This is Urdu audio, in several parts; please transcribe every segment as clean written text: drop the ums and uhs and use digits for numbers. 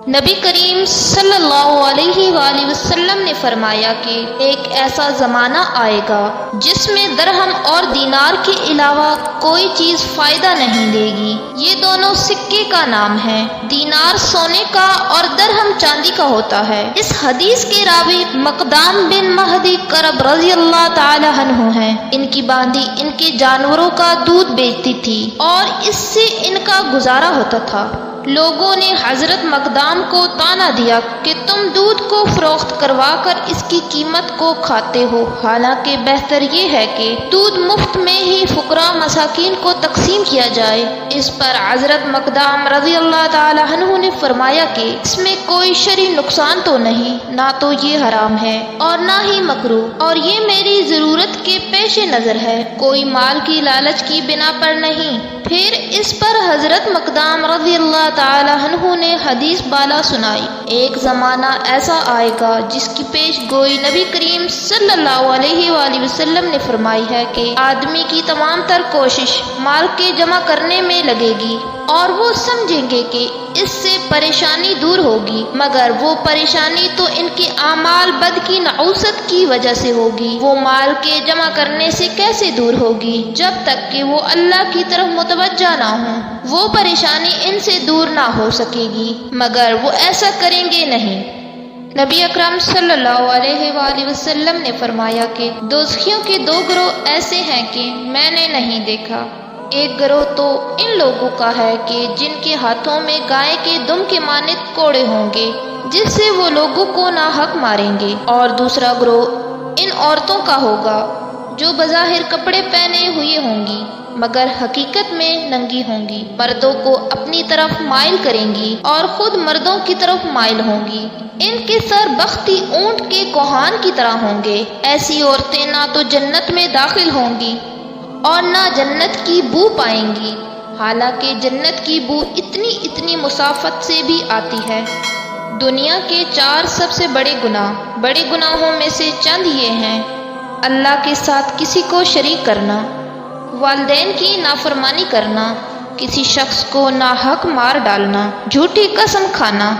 نبی کریم صلی اللہ علیہ وآلہ وسلم نے فرمایا کہ ایک ایسا زمانہ آئے گا جس میں درہم اور دینار کے علاوہ کوئی چیز فائدہ نہیں دے گی۔ یہ دونوں سکے کا نام ہے، دینار سونے کا اور درہم چاندی کا ہوتا ہے۔ اس حدیث کے راوی مقدام بن مہدی کرب رضی اللہ تعالی عنہ ہیں۔ ان کی باندھی ان کے جانوروں کا دودھ بیچتی تھی اور اس سے ان کا گزارا ہوتا تھا۔ لوگوں نے حضرت مقدام کو طعنہ دیا کہ تم دودھ کو فروخت کروا کر اس کی قیمت کو کھاتے ہو، حالانکہ بہتر یہ ہے کہ دودھ مفت میں ہی فقراء مساکین کو تقسیم کیا جائے۔ اس پر حضرت مقدام رضی اللہ تعالی عنہ نے فرمایا کہ اس میں کوئی شرعی نقصان تو نہیں، نہ تو یہ حرام ہے اور نہ ہی مکروہ، اور یہ میری ضرورت کے پیش نظر ہے، کوئی مال کی لالچ کی بنا پر نہیں۔ پھر اس پر حضرت مقدام رضی اللہ تعالی عنہ نے حدیث بالا سنائی۔ ایک زمانہ ایسا آئے گا جس کی پیش گوئی نبی کریم صلی اللہ علیہ وآلہ وسلم نے فرمائی ہے کہ آدمی کی تمام تر کوشش مال کے جمع کرنے میں لگے گی اور وہ سمجھیں گے کہ اس سے پریشانی دور ہوگی، مگر وہ پریشانی تو ان کے اعمال بد کی نحوست کی وجہ سے ہوگی۔ وہ مال کے جمع کرنے سے کیسے دور ہوگی جب تک کہ وہ اللہ کی طرف متوجہ نہ ہوں؟ وہ پریشانی ان سے دور نہ ہو سکے گی مگر وہ ایسا کریں گے نہیں۔ نبی اکرم صلی اللہ علیہ وآلہ وسلم نے فرمایا کہ دوزخیوں کے دو گروہ ایسے ہیں کہ میں نے نہیں دیکھا۔ ایک گروہ تو ان لوگوں کا ہے کہ جن کے ہاتھوں میں گائے کے دم کے مانند کوڑے ہوں گے جس سے وہ لوگوں کو ناحق ماریں گے، اور دوسرا گروہ ان عورتوں کا ہوگا جو بظاہر کپڑے پہنے ہوئے ہوں گی مگر حقیقت میں ننگی ہوں گی، مردوں کو اپنی طرف مائل کریں گی اور خود مردوں کی طرف مائل ہوں گی۔ ان کے سر بختی اونٹ کے کوہان کی طرح ہوں گے۔ ایسی عورتیں نہ تو جنت میں داخل ہوں گی اور نہ جنت کی بو پائیں گی، حالانکہ جنت کی بو اتنی مسافت سے بھی آتی ہے۔ دنیا کے 4 سب سے بڑے گناہوں میں سے چند یہ ہیں: اللہ کے ساتھ کسی کو شریک کرنا، والدین کی نافرمانی کرنا، کسی شخص کو ناحق مار ڈالنا، جھوٹی قسم کھانا۔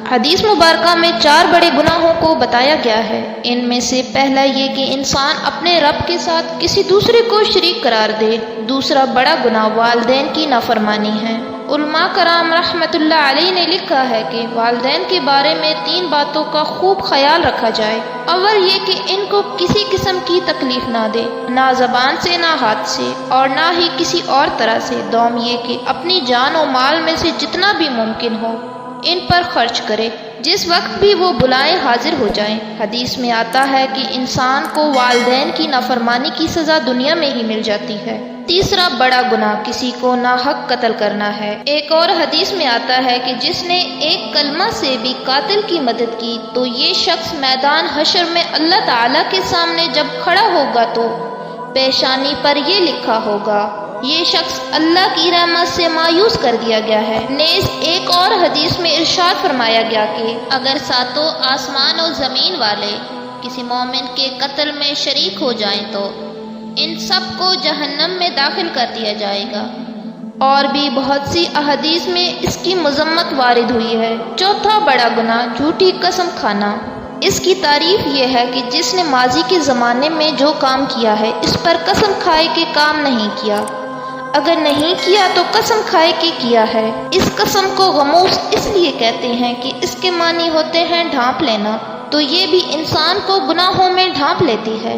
حدیث مبارکہ میں 4 بڑے گناہوں کو بتایا گیا ہے۔ ان میں سے پہلا یہ کہ انسان اپنے رب کے ساتھ کسی دوسرے کو شریک قرار دے۔ دوسرا بڑا گناہ والدین کی نافرمانی ہے۔ علماء کرام رحمت اللہ علیہ نے لکھا ہے کہ والدین کے بارے میں 3 باتوں کا خوب خیال رکھا جائے۔ اول یہ کہ ان کو کسی قسم کی تکلیف نہ دے، نہ زبان سے نہ ہاتھ سے اور نہ ہی کسی اور طرح سے۔ دوم یہ کہ اپنی جان و مال میں سے جتنا بھی ممکن ہو ان پر خرچ کرے، جس وقت بھی وہ بلائیں حاضر ہو جائیں۔ حدیث میں آتا ہے کہ انسان کو والدین کی نافرمانی کی سزا دنیا میں ہی مل جاتی ہے۔ تیسرا بڑا گناہ کسی کو ناحق قتل کرنا ہے۔ ایک اور حدیث میں آتا ہے کہ جس نے ایک کلمہ سے بھی قاتل کی مدد کی تو یہ شخص میدان حشر میں اللہ تعالیٰ کے سامنے جب کھڑا ہوگا تو پیشانی پر یہ لکھا ہوگا: یہ شخص اللہ کی رحمت سے مایوس کر دیا گیا ہے۔ نیز ایک اور حدیث میں ارشاد فرمایا گیا کہ اگر 7 آسمان و زمین والے کسی مومن کے قتل میں شریک ہو جائیں تو ان سب کو جہنم میں داخل کر دیا جائے گا۔ اور بھی بہت سی احادیث میں اس کی مذمت وارد ہوئی ہے۔ چوتھا بڑا گناہ جھوٹی قسم کھانا۔ اس کی تعریف یہ ہے کہ جس نے ماضی کے زمانے میں جو کام کیا ہے اس پر قسم کھائے کہ کام نہیں کیا، اگر نہیں کیا تو قسم کھائے کہ کیا ہے۔ اس قسم کو غموس اس لیے کہتے ہیں کہ اس کے معنی ہوتے ہیں ڈھانپ لینا، تو یہ بھی انسان کو گناہوں میں ڈھانپ لیتی ہے۔